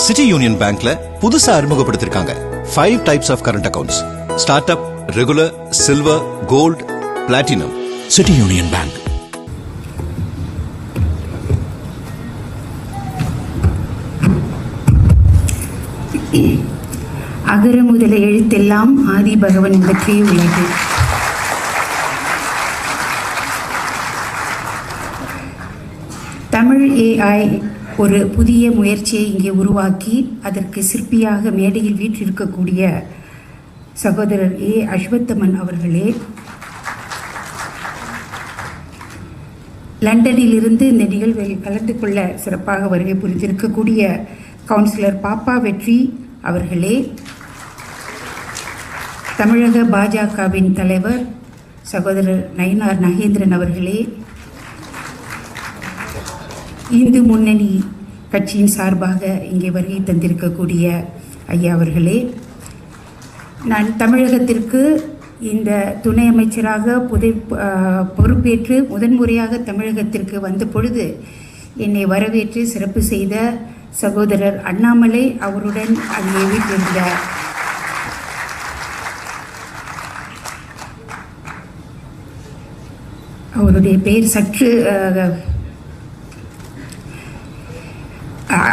City Union பேங்க்ல புதுசா அறிமுகப்படுத்திருக்காங்க 5 types of current accounts. Start up, regular, silver, gold, platinum. City Union Bank. அகர முதல எழுத்தெல்லாம் ஆதி பகவன் பற்றிய உலகு. தமிழ் AI ஒரு புதிய முயற்சியை இங்கே உருவாக்கி அதற்கு சிற்பியாக மேடையில் வீற்றிருக்கக்கூடிய சகோதரர் அஸ்வத்தமன் அவர்களே, லண்டனிலிருந்து இந்த நிகழ்வில் கலந்து கொள்ள சிறப்பாக வருகை புரிந்திருக்கக்கூடிய கவுன்சிலர் பாப்பா வெற்றி அவர்களே, தமிழக பாஜகவின் தலைவர் சகோதரர் நயினார் நகேந்திரன் அவர்களே, இந்து முன்னணி கட்சியின் சார்பாக இங்கே வருகை தந்திருக்கக்கூடிய ஐயா அவர்களே, நான் தமிழகத்திற்கு இந்த துணை அமைச்சராக பொறுப்பேற்று முதன்முறையாக தமிழகத்திற்கு வந்த பொழுது என்னை வரவேற்று சிறப்பு செய்த சகோதரர் அண்ணாமலை அவருடன் அங்கே வீட்டிருந்த அவருடைய பெயர் சற்று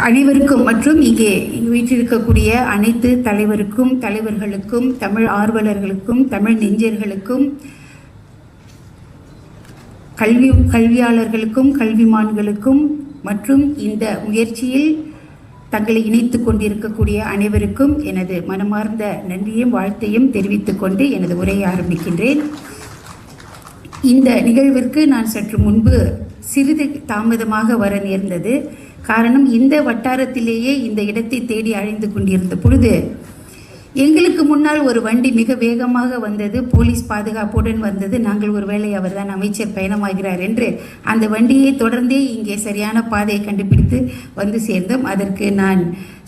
அனைவருக்கும் மற்றும் இங்கே வீற்றிருக்கக்கூடிய அனைத்து தலைவர்களுக்கும் தமிழ் ஆர்வலர்களுக்கும் தமிழ் நெஞ்சர்களுக்கும் கல்வியாளர்களுக்கும் கல்விமான்களுக்கும் மற்றும் இந்த முயற்சியில் தங்களை இணைத்து கொண்டிருக்கக்கூடிய அனைவருக்கும் எனது மனமார்ந்த நன்றியும் வாழ்த்தையும் தெரிவித்துக் கொண்டு எனது உரையை ஆரம்பிக்கின்றேன். இந்த நிகழ்விற்கு நான் சற்று முன்பு சிறிது தாமதமாக வர நேர்ந்தது. காரணம், இந்த வட்டாரத்திலேயே இந்த இடத்தை தேடி அழைந்து கொண்டிருந்த பொழுது எங்களுக்கு முன்னால் ஒரு வண்டி மிக வேகமாக வந்தது, போலீஸ் பாதுகாப்புடன் வந்தது. நாங்கள் ஒருவேளை அவர்தான் அமைச்சர் பயணமாகிறார் என்று அந்த வண்டியை தொடர்ந்தே இங்கே சரியான பாதையை கண்டுபிடித்து வந்து சேர்ந்தோம். அதற்கு நான்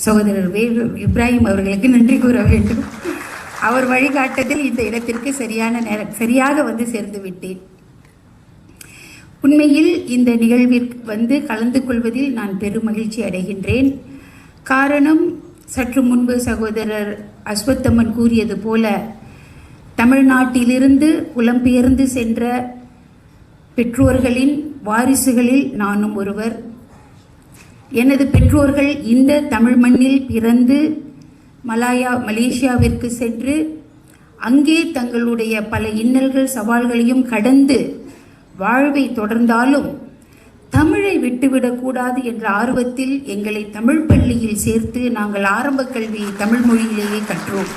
சகோதரர் இப்ராஹிம் அவர்களுக்கு நன்றி கூற வேண்டும். அவர் வழிகாட்டத்தில் இந்த இடத்திற்கு சரியாக வந்து சேர்ந்து விட்டேன். உண்மையில் இந்த நிகழ்விற்கு வந்து கலந்து கொள்வதில் நான் பெரும் மகிழ்ச்சி அடைகின்றேன். காரணம், சற்று முன்பு சகோதரர் அஸ்வத்தம்மன் கூறியது போல தமிழ்நாட்டிலிருந்து புலம்பெயர்ந்து சென்ற பெற்றோர்களின் வாரிசுகளில் நானும் ஒருவர். எனது பெற்றோர்கள் இந்த தமிழ் மண்ணில் பிறந்து மலேசியாவிற்கு சென்று அங்கே தங்களுடைய பல இன்னல்கள் சவால்களையும் கடந்து வாழ்வை தொடர்ந்தாலும் தமிழை விட்டுவிடக்கூடாது என்ற ஆர்வத்தில் எங்களை தமிழ் பள்ளியில் சேர்த்து நாங்கள் ஆரம்ப கல்வியை தமிழ் மொழியிலேயே கற்றோம்.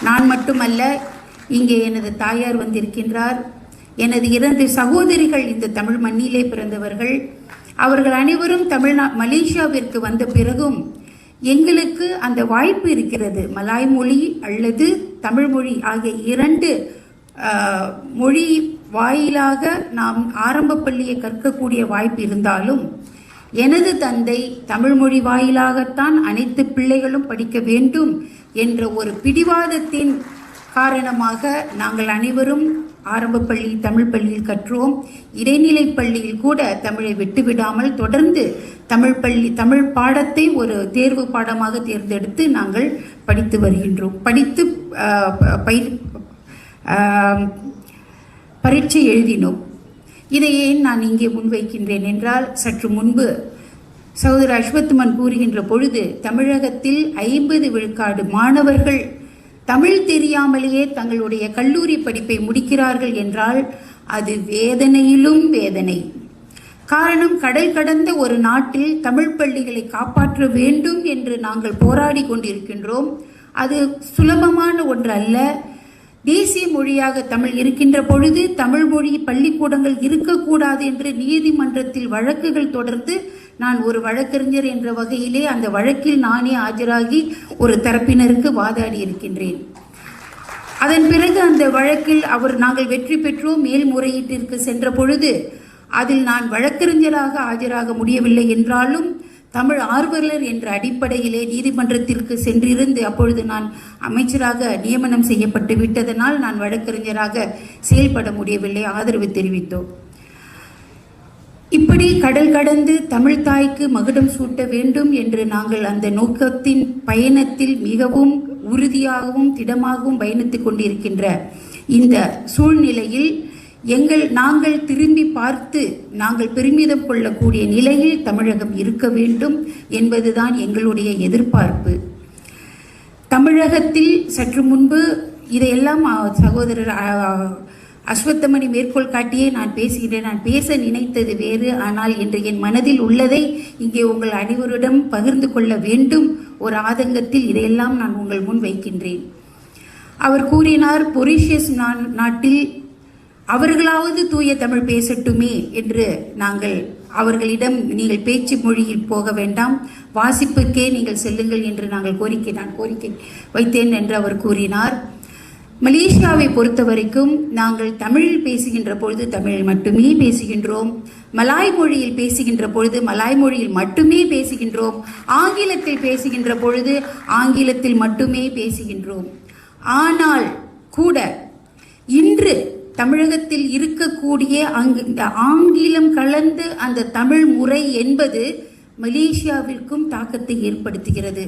நான் மட்டுமல்ல, இங்கே எனது தாயார் வந்திருக்கின்றார். எனது 2 சகோதரிகள் இந்த தமிழ் மண்ணிலே பிறந்தவர்கள். அவர்கள் அனைவரும் மலேசியாவிற்கு வந்த பிறகும் எங்களுக்கு அந்த வாய்ப்பு இருக்கிறது. மலாய் மொழி அல்லது தமிழ் மொழி ஆகிய 2 மொழி வாயிலாக நாம் ஆரம்ப பள்ளியை கற்கக்கூடிய வாய்ப்பு இருந்தாலும் எனது தந்தை தமிழ் மொழி வாயிலாகத்தான் அனைத்து பிள்ளைகளும் படிக்க வேண்டும் என்ற ஒரு பிடிவாதத்தின் காரணமாக நாங்கள் அனைவரும் ஆரம்ப பள்ளி தமிழ் பள்ளியில் கற்றோம். இடைநிலை பள்ளியில் கூட தமிழை விட்டுவிடாமல் தொடர்ந்து தமிழ் பாடத்தை ஒரு தேர்வு பாடமாக தேர்ந்தெடுத்து நாங்கள் படித்து வருகின்றோம். பரீட்சை எழுதினோம். இதை ஏன் நான் இங்கே முன்வைக்கின்றேன் என்றால், சற்று முன்பு சகோதரர் அஸ்வத்தமன் கூறுகின்ற பொழுது தமிழகத்தில் 50 விழுக்காடு மாணவர்கள் தமிழ் தெரியாமலேயே தங்களுடைய கல்லூரி படிப்பை முடிக்கிறார்கள் என்றால் அது வேதனையிலும் வேதனை. காரணம், கடல் கடந்த ஒரு நாட்டில் தமிழ் பள்ளிகளை காப்பாற்ற வேண்டும் என்று நாங்கள் போராடி கொண்டிருக்கின்றோம். அது சுலபமான ஒன்று அல்ல. தேசிய மொழியாக தமிழ் இருக்கின்ற பொழுது தமிழ் மொழி பள்ளிக்கூடங்கள் இருக்கக்கூடாது என்று நீதிமன்றத்தில் வழக்குகள் தொடர்ந்து நான் ஒரு வழக்கறிஞர் என்ற வகையிலே அந்த வழக்கில் நானே ஆஜராகி ஒரு தரப்பினருக்கு வாதாடி இருக்கின்றேன். அதன் பிறகு அந்த வழக்கில் நாங்கள் வெற்றி பெற்றோம். மேல்முறையீட்டிற்கு சென்ற பொழுது அதில் நான் வழக்கறிஞராக ஆஜராக முடியவில்லை என்றாலும் தமிழ் ஆர்வலர் என்ற அடிப்படையிலே நீதிமன்றத்திற்கு சென்றிருந்து அப்பொழுது நான் அமைச்சராக நியமனம் செய்யப்பட்டு விட்டதனால் நான் வழக்கறிஞராக செயல்பட முடியவில்லை, ஆதரவு தெரிவித்தோம். இப்படி எப்படி கடல் கடந்து தமிழ் தாய்க்கு மகுடம் சூட்ட வேண்டும் என்று நாங்கள் அந்த நோக்கத்தின் பயணத்தில் மிகவும் உறுதியாகவும் திடமாகவும் பயணித்துக் கொண்டிருக்கின்ற இந்த சூழ்நிலையில் நாங்கள் திரும்பி பார்த்து நாங்கள் பெருமிதம் கொள்ளக்கூடிய நிலையில் தமிழகம் இருக்க வேண்டும் என்பதுதான் எங்களுடைய எதிர்பார்ப்பு. தமிழகத்தில் சற்று முன்பு இதையெல்லாம் சகோதரர் அஸ்வத்தமணி மேற்கோள் காட்டியே நான் பேசுகிறேன். நான் பேச நினைத்தது வேறு, ஆனால் இன்று என் மனதில் உள்ளதை இங்கே உங்கள் அனைவரிடம் பகிர்ந்து கொள்ள வேண்டும் ஒரு ஆதங்கத்தில் இதையெல்லாம் நான் உங்கள் முன் வைக்கின்றேன். அவர் கூறினார், மொரீஷியஸ் நாட்டில் அவர்களாவது தூய தமிழ் பேசட்டுமே என்று நாங்கள் அவர்களிடம் நீங்கள் பேச்சு மொழியில் போக வேண்டாம், வாசிப்புக்கே நீங்கள் செல்லுங்கள் என்று நான் கோரிக்கை வைத்தேன் என்று அவர் கூறினார். மலேசியாவை பொறுத்த வரைக்கும் நாங்கள் தமிழில் பேசுகின்ற பொழுது தமிழில் மட்டுமே பேசுகின்றோம், மலாய் மொழியில் பேசுகின்ற பொழுது மலாய் மொழியில் மட்டுமே பேசுகின்றோம், ஆங்கிலத்தில் பேசுகின்ற பொழுது ஆங்கிலத்தில் மட்டுமே பேசுகின்றோம். ஆனால் கூட இன்று தமிழகத்தில் இருக்கக்கூடிய இந்த ஆங்கிலம் கலந்து அந்த தமிழ் முறை என்பது மலேசியாவிற்கும் தாக்கத்தை ஏற்படுத்துகிறது.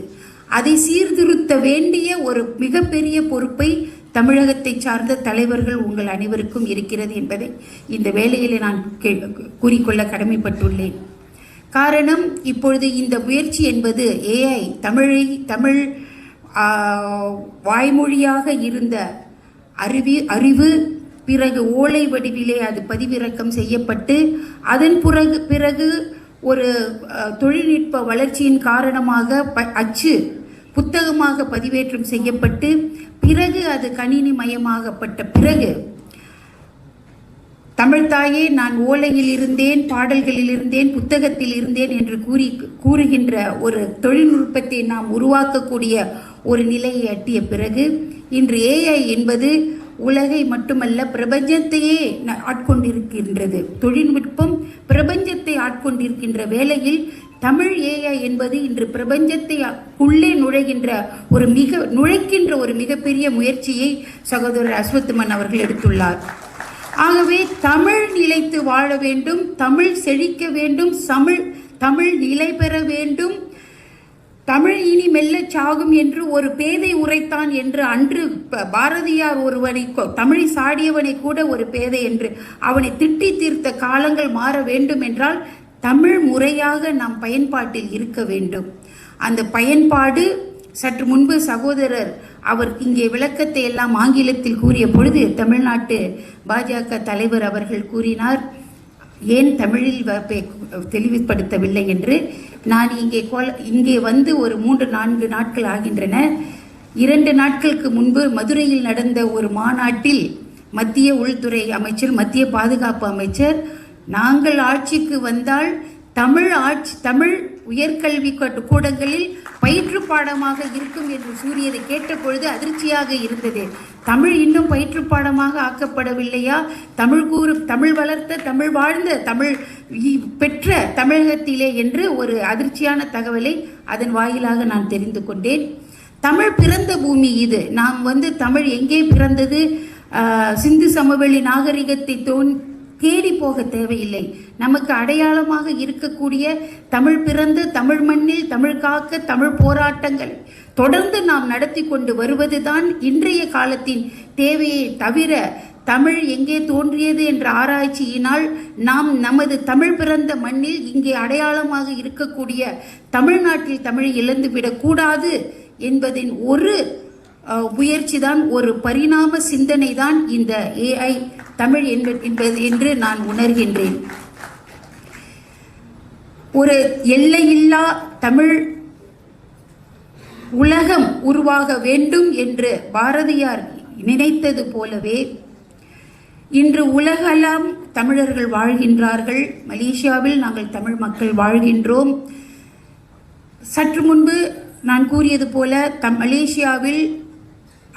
அதை சீர்திருத்த வேண்டிய ஒரு மிகப்பெரிய பொறுப்பை தமிழகத்தை சார்ந்த தலைவர்கள் உங்கள் அனைவருக்கும் இருக்கிறது என்பதை இந்த வேளையில் நான் கூறிக்கொள்ள கடமைப்பட்டுள்ளேன். காரணம், இப்பொழுது இந்த முயற்சி என்பது ஏஐ தமிழ் வாய்மொழியாக இருந்த அறிவு பிறகு ஓலை வடிவிலே அது பதிவிறக்கம் செய்யப்பட்டு அதன் பிறகு ஒரு தொழில்நுட்ப வளர்ச்சியின் காரணமாக அச்சு புத்தகமாக பதிவேற்றம் செய்யப்பட்டு பிறகு அது கணினி மயமாகப்பட்ட பிறகு தமிழ்தாயே நான் ஓலையில் இருந்தேன், பாடல்களில் இருந்தேன், புத்தகத்தில் இருந்தேன் என்று கூறுகின்ற ஒரு தொழில்நுட்பத்தை நாம் உருவாக்கக்கூடிய ஒரு நிலையை எட்டிய பிறகு இன்று ஏஐ என்பது உலகை மட்டுமல்ல பிரபஞ்சத்தையே ஆட்கொண்டிருக்கின்றது. தொழில்நுட்பம் பிரபஞ்சத்தை ஆட்கொண்டிருக்கின்ற வேளையில் தமிழ் ஏஐ என்பது இன்று பிரபஞ்சத்தை உள்ளே நுழைக்கின்ற ஒரு மிகப்பெரிய முயற்சியை சகோதரர் அஸ்வத்துமன் அவர்கள் எடுத்துள்ளார். ஆகவே தமிழ் நிலைத்து வாழ வேண்டும், தமிழ் செழிக்க வேண்டும், தமிழ் நிலை பெற வேண்டும், தமிழ் இனி மெல்லச் சாகும் என்று ஒரு பேதை உரைத்தான் என்று அன்று பாரதியார் ஒருவனை தமிழை சாடியவனை கூட ஒரு பேதை என்று அவனை திட்டி தீர்த்த காலங்கள் மாற வேண்டும் என்றால் தமிழ் முறையாக நாம் பயன்பாட்டில் இருக்க வேண்டும். அந்த பயன்பாடு சற்று முன்பு சகோதரர் அவர் இங்கே விளக்கத்தை எல்லாம் ஆங்கிலத்தில் கூறிய பொழுது தமிழ்நாட்டு பாஜக தலைவர் அவர்கள் கூறினார், ஏன் தமிழில் தெளிவுபடுத்தவில்லை என்று. நான் இங்கே வந்து ஒரு 3-4 நாட்கள் ஆகின்றன. 2 நாட்களுக்கு முன்பு மதுரையில் நடந்த ஒரு மாநாட்டில் மத்திய உள்துறை அமைச்சர், மத்திய பாதுகாப்பு அமைச்சர், நாங்கள் ஆட்சிக்கு வந்தால் தமிழ் உயர்கல்வி கூடங்களில் பயிற்று பாடமாக இருக்கும் என்று கூறியதை கேட்ட பொழுது அதிர்ச்சியாக இருந்தது. தமிழ் இன்னும் பயிற்று பாடமாக ஆக்கப்படவில்லையா? தமிழ் வளர்த்த, தமிழ் வாழ்ந்த, தமிழ் பெற்ற தமிழகத்திலே என்று ஒரு அதிர்ச்சியான தகவலை அதன் வாயிலாக நான் தெரிந்து கொண்டேன். தமிழ் பிறந்த பூமி இது. நாம் தமிழ் எங்கே பிறந்தது? சிந்து சமவெளி நாகரிகத்தை தேடி போக தேவையில்லை. நமக்கு அடையாளமாக இருக்கக்கூடிய தமிழ் பிறந்து தமிழ் மண்ணில் தமிழ் காக்க தமிழ் போராட்டங்கள் தொடர்ந்து நாம் நடத்தி கொண்டு வருவதுதான் இன்றைய காலத்தின் தேவையை தவிர தமிழ் எங்கே தோன்றியது என்ற ஆராய்ச்சியினால் நாம் நமது தமிழ் பிறந்த மண்ணில் இங்கே அடையாளமாக இருக்கக்கூடிய தமிழ்நாட்டில் தமிழை இழந்துவிடக்கூடாது என்பதின் ஒரு முயற்சி தான், ஒரு பரிணாம சிந்தனை தான் இந்த ஏஐ தமிழ் என்பது என்று நான் உணர்கின்றேன். ஒரு எல்லையில்லா தமிழ் உலகம் உருவாக வேண்டும் என்று பாரதியார் நினைத்தது போலவே இன்று உலகெல்லாம் தமிழர்கள் வாழ்கின்றார்கள். மலேசியாவில் நாங்கள் தமிழ் மக்கள் வாழ்கின்றோம். சற்று முன்பு நான் கூறியது போல மலேசியாவில்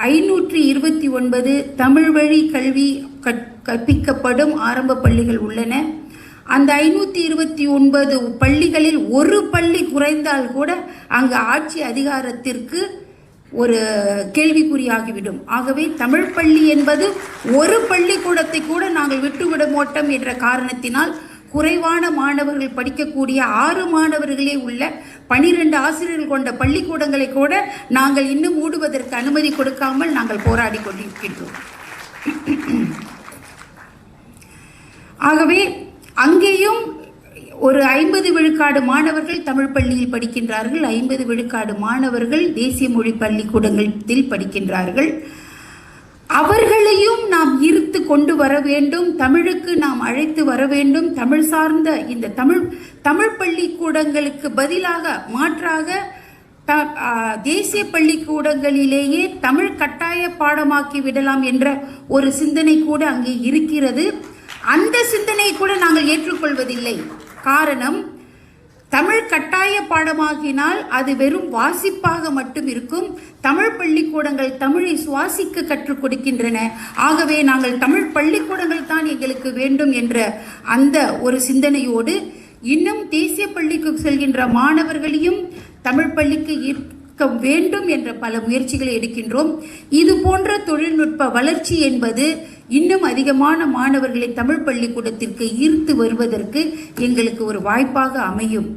529 தமிழ் வழி கல்வி கற்பிக்கப்படும் ஆரம்ப பள்ளிகள் உள்ளன. அந்த 529 பள்ளிகளில் ஒரு பள்ளி குறைந்தால் கூட அங்கு ஆட்சி அதிகாரத்திற்கு ஒரு கேள்விக்குறியாகிவிடும். ஆகவே தமிழ் பள்ளி என்பது ஒரு பள்ளிக்கூடத்தை கூட நாங்கள் விட்டுவிட மாட்டோம் என்ற காரணத்தினால் குறைவான மாணவர்கள் படிக்கக்கூடிய 6 மாணவர்களே உள்ள 12 ஆசிரியர்கள் கொண்ட பள்ளிக்கூடங்களை கூட நாங்கள் இன்னும் மூடுவதற்கு அனுமதி கொடுக்காமல் நாங்கள் போராடி கொண்டிருக்கின்றோம். ஆகவே அங்கேயும் ஒரு 50 விழுக்காடு மாணவர்கள் தமிழ் பள்ளியில் படிக்கின்றார்கள், 50 விழுக்காடு மாணவர்கள் தேசிய மொழி பள்ளிக்கூடங்களில் படிக்கின்றார்கள். அவர்களையும் நாம் ஈர்த்து கொண்டு வர வேண்டும், தமிழுக்கு நாம் அழைத்து வர வேண்டும். தமிழ் சார்ந்த இந்த தமிழ் பள்ளிக்கூடங்களுக்கு பதிலாக மாற்றாக தேசிய பள்ளிக்கூடங்களிலேயே தமிழ் கட்டாய பாடமாக்கி விடலாம் என்ற ஒரு சிந்தனை கூட அங்கே இருக்கிறது. அந்த சிந்தனை கூட நாங்கள் ஏற்றுக்கொள்வதில்லை. காரணம், தமிழ் கட்டாய பாடமாகினால் அது வெறும் வாசிப்பாக மட்டும் இருக்கும். தமிழ் பள்ளிக்கூடங்கள் தமிழை சுவாசிக்க கற்றுக் கொடுக்கின்றன. ஆகவே நாங்கள் தமிழ் பள்ளிக்கூடங்கள் தான் எங்களுக்கு வேண்டும் என்ற அந்த ஒரு சிந்தனையோடு இன்னும் தேசிய பள்ளிக்கு செல்கின்ற மாணவர்களையும் தமிழ் பள்ளிக்கு ஈர்க்க வேண்டும் என்ற பல முயற்சிகளை எடுக்கின்றோம். இது போன்ற தொழில்நுட்ப வளர்ச்சி என்பது இன்னும் அதிகமான மாணவர்களை தமிழ் பள்ளிக்கூடத்திற்கு ஈர்த்து வருவதற்கு எங்களுக்கு ஒரு வாய்ப்பாக அமையும்.